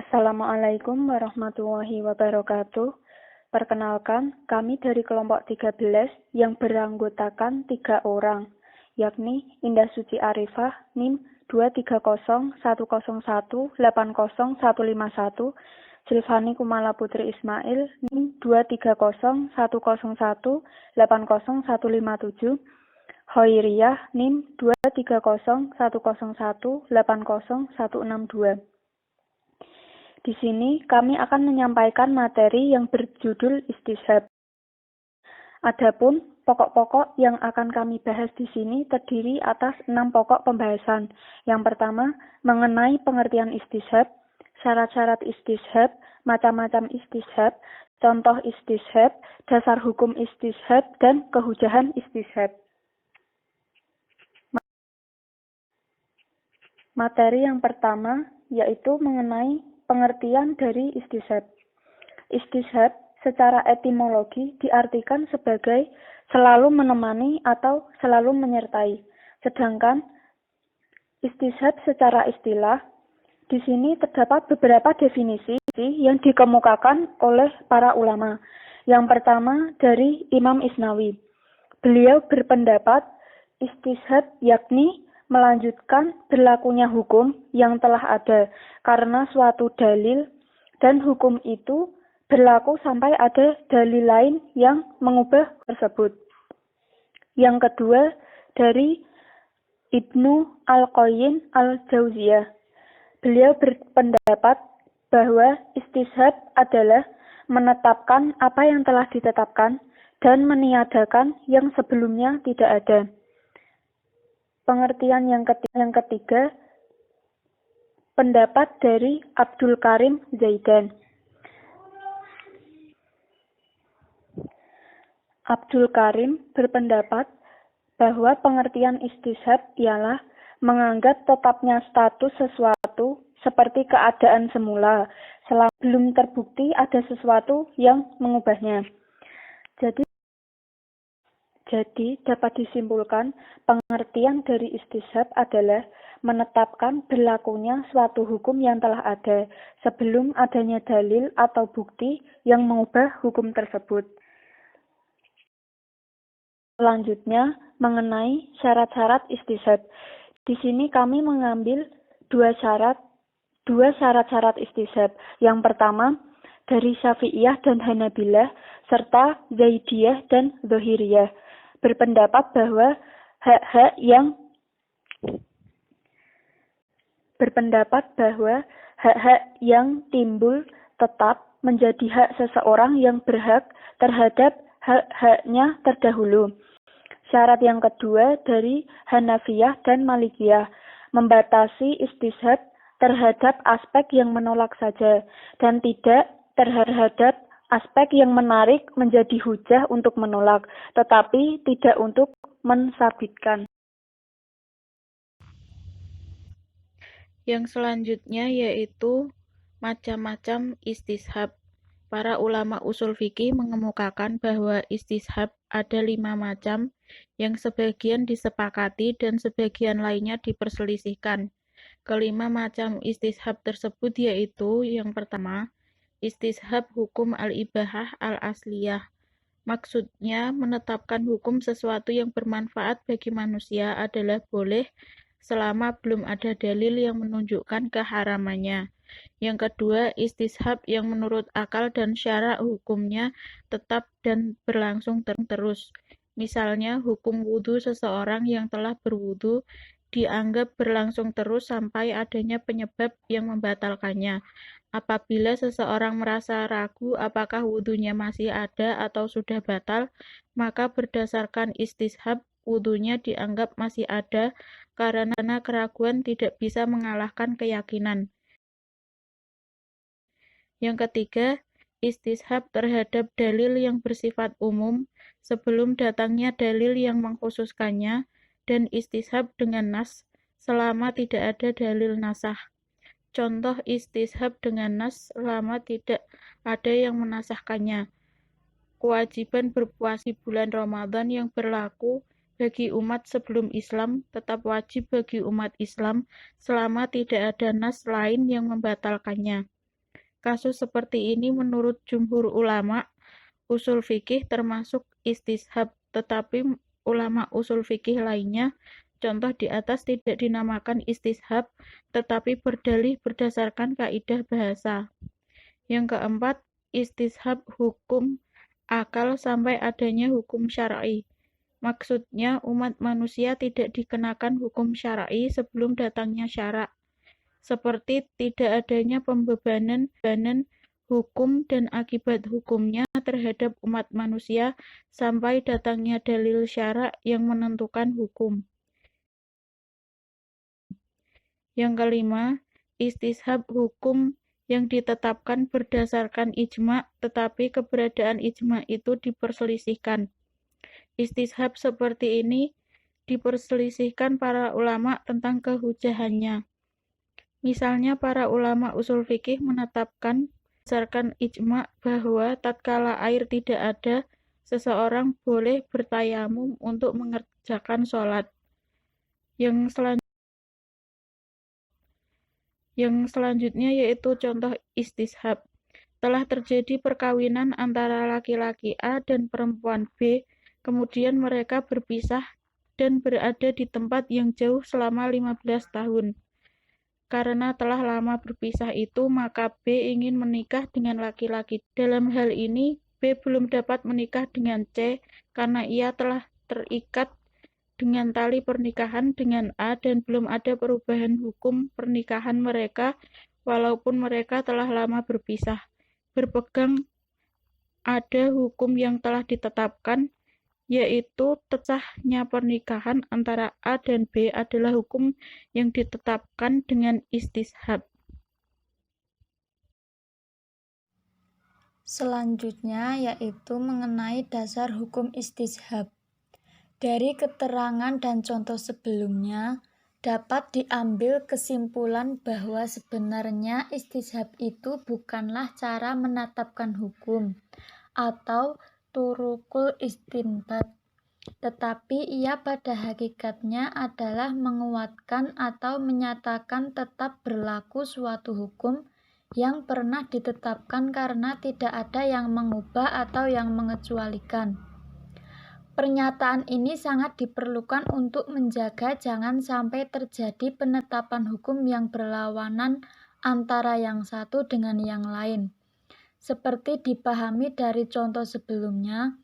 Assalamualaikum warahmatullahi wabarakatuh. Perkenalkan, kami dari kelompok 13 yang beranggotakan 3 orang, yakni Indah Suci Arifah, NIM 23010180151, Silvani Kumala Putri Ismail, NIM 23010180157, Hoiriyah, NIM 23010180162. Di sini kami akan menyampaikan materi yang berjudul istishab. Adapun pokok-pokok yang akan kami bahas di sini terdiri atas 6 pokok pembahasan. Yang pertama, mengenai pengertian istishab, syarat-syarat istishab, macam-macam istishab, contoh istishab, dasar hukum istishab, dan kehujahan istishab. Materi yang pertama yaitu mengenai pengertian dari istishab. Istishab secara etimologi diartikan sebagai selalu menemani atau selalu menyertai. Sedangkan istishab secara istilah, di sini terdapat beberapa definisi yang dikemukakan oleh para ulama. Yang pertama dari Imam Isnawi. Beliau berpendapat istishab yakni melanjutkan berlakunya hukum yang telah ada karena suatu dalil dan hukum itu berlaku sampai ada dalil lain yang mengubah tersebut. Yang kedua dari Ibnu Al-Qayyim Al-Jauziyah. Beliau berpendapat bahwa istishab adalah menetapkan apa yang telah ditetapkan dan meniadakan yang sebelumnya tidak ada. Pengertian yang ketiga, pendapat dari Abdul Karim Zaidan. Abdul Karim berpendapat bahwa pengertian istishab ialah menganggap tetapnya status sesuatu seperti keadaan semula, selama belum terbukti ada sesuatu yang mengubahnya. Jadi dapat disimpulkan pengertian dari istishab adalah menetapkan berlakunya suatu hukum yang telah ada sebelum adanya dalil atau bukti yang mengubah hukum tersebut. Selanjutnya mengenai syarat-syarat istishab. Di sini kami mengambil dua syarat-syarat istishab. Yang pertama dari Syafi'iyah dan Hanabilah serta Zaidiyah dan Dzahiriyah. Berpendapat bahwa hak-hak yang timbul tetap menjadi hak seseorang yang berhak terhadap hak-haknya terdahulu. Syarat yang kedua dari Hanafiyah dan Malikiyah membatasi istishab terhadap aspek yang menolak saja dan tidak terhadap aspek yang menarik menjadi hujah untuk menolak, tetapi tidak untuk mensabitkan. Yang selanjutnya yaitu macam-macam istishab. Para ulama usul fikih mengemukakan bahwa istishab ada 5 macam yang sebagian disepakati dan sebagian lainnya diperselisihkan. Kelima macam istishab tersebut yaitu yang pertama, istishab hukum al-ibahah al-asliyah. Maksudnya, menetapkan hukum sesuatu yang bermanfaat bagi manusia adalah boleh selama belum ada dalil yang menunjukkan keharamannya. Yang kedua, istishab yang menurut akal dan syara hukumnya tetap dan berlangsung terus. Misalnya, hukum wudhu seseorang yang telah berwudhu dianggap berlangsung terus sampai adanya penyebab yang membatalkannya. Apabila seseorang merasa ragu apakah wudhunya masih ada atau sudah batal, maka berdasarkan istishab, wudhunya dianggap masih ada karena keraguan tidak bisa mengalahkan keyakinan. Yang ketiga, istishab terhadap dalil yang bersifat umum sebelum datangnya dalil yang mengkhususkannya, dan istishab dengan nas selama tidak ada dalil nasah. Contoh istishab dengan nas selama tidak ada yang menasahkannya. Kewajiban berpuasa di bulan Ramadan yang berlaku bagi umat sebelum Islam tetap wajib bagi umat Islam selama tidak ada nas lain yang membatalkannya. Kasus seperti ini menurut jumhur ulama usul fikih termasuk istishab, tetapi ulama usul fikih lainnya, contoh di atas, tidak dinamakan istishab, tetapi berdalih berdasarkan kaidah bahasa. Yang keempat, istishab hukum akal sampai adanya hukum syar'i. Maksudnya, umat manusia tidak dikenakan hukum syar'i sebelum datangnya syara', seperti tidak adanya pembebanan hukum dan akibat hukumnya terhadap umat manusia sampai datangnya dalil syara' yang menentukan hukum. Yang kelima, istishab hukum yang ditetapkan berdasarkan ijma', tetapi keberadaan ijma' itu diperselisihkan. Istishab seperti ini diperselisihkan para ulama tentang kehujahannya. Misalnya para ulama usul fikih menetapkan berdasarkan ijma' bahwa tatkala air tidak ada, seseorang boleh bertayamum untuk mengerjakan sholat. Yang selanjutnya yaitu contoh istishab. Telah terjadi perkawinan antara laki-laki A dan perempuan B, kemudian mereka berpisah dan berada di tempat yang jauh selama 15 tahun. Karena telah lama berpisah itu, maka B ingin menikah dengan laki-laki. Dalam hal ini, B belum dapat menikah dengan C karena ia telah terikat dengan tali pernikahan dengan A dan belum ada perubahan hukum pernikahan mereka walaupun mereka telah lama berpisah. Berpegang ada hukum yang telah ditetapkan, yaitu sahnya pernikahan antara A dan B adalah hukum yang ditetapkan dengan istishab. Selanjutnya yaitu mengenai dasar hukum istishab. Dari keterangan dan contoh sebelumnya, dapat diambil kesimpulan bahwa sebenarnya istishab itu bukanlah cara menetapkan hukum atau turukul istinbat, tetapi ia pada hakikatnya adalah menguatkan atau menyatakan tetap berlaku suatu hukum yang pernah ditetapkan karena tidak ada yang mengubah atau yang mengecualikan. Pernyataan ini sangat diperlukan untuk menjaga jangan sampai terjadi penetapan hukum yang berlawanan antara yang satu dengan yang lain. Seperti dipahami dari contoh sebelumnya,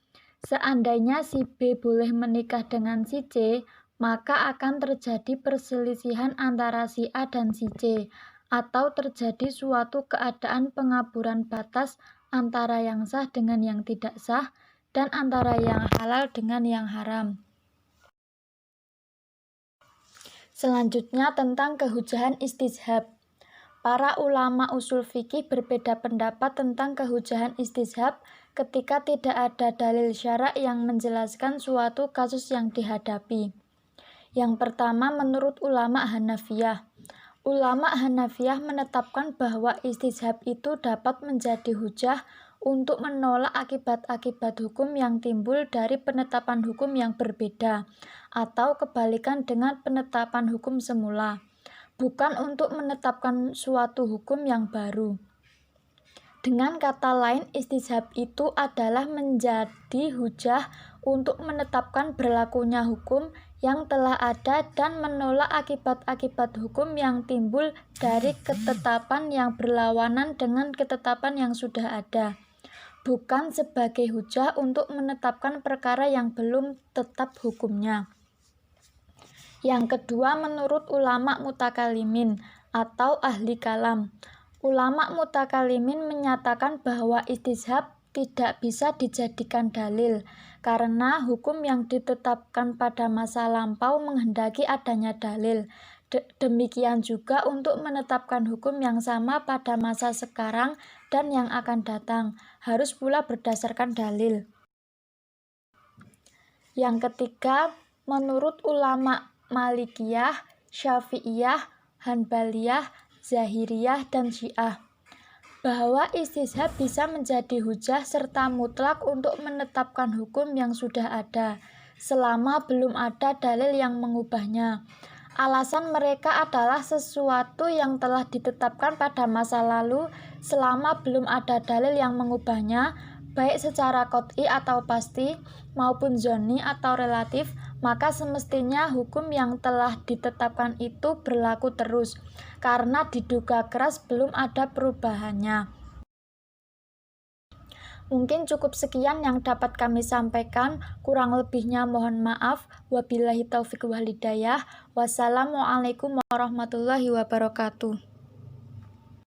seandainya si B boleh menikah dengan si C, maka akan terjadi perselisihan antara si A dan si C, atau terjadi suatu keadaan pengaburan batas antara yang sah dengan yang tidak sah, dan antara yang halal dengan yang haram. Selanjutnya tentang kehujahan istishab. Para ulama usul fikih berbeda pendapat tentang kehujahan istishab ketika tidak ada dalil syara' yang menjelaskan suatu kasus yang dihadapi. Yang pertama, menurut ulama Hanafiyah. Ulama Hanafiyah menetapkan bahwa istishab itu dapat menjadi hujah untuk menolak akibat-akibat hukum yang timbul dari penetapan hukum yang berbeda, atau kebalikan dengan penetapan hukum semula, bukan untuk menetapkan suatu hukum yang baru. Dengan kata lain, istishab itu adalah menjadi hujah untuk menetapkan berlakunya hukum yang telah ada dan menolak akibat-akibat hukum yang timbul dari ketetapan yang berlawanan dengan ketetapan yang sudah ada, bukan sebagai hujah untuk menetapkan perkara yang belum tetap hukumnya. Yang kedua, menurut ulama mutakalimin atau ahli kalam. Ulama mutakalimin menyatakan bahwa istishab tidak bisa dijadikan dalil karena hukum yang ditetapkan pada masa lampau menghendaki adanya dalil. Demikian juga untuk menetapkan hukum yang sama pada masa sekarang dan yang akan datang, harus pula berdasarkan dalil. Yang ketiga, menurut ulama Malikiyah, Syafi'iyah, Hanbaliyah, Zahiriyah, dan Syiah, bahwa istishab bisa menjadi hujah serta mutlak untuk menetapkan hukum yang sudah ada, selama belum ada dalil yang mengubahnya. Alasan mereka adalah sesuatu yang telah ditetapkan pada masa lalu selama belum ada dalil yang mengubahnya, baik secara qot'i atau pasti, maupun zonni atau relatif, maka semestinya hukum yang telah ditetapkan itu berlaku terus, karena diduga keras belum ada perubahannya. Mungkin cukup sekian yang dapat kami sampaikan, kurang lebihnya mohon maaf. Wabillahi taufiq wal hidayah. Wassalamualaikum warahmatullahi wabarakatuh.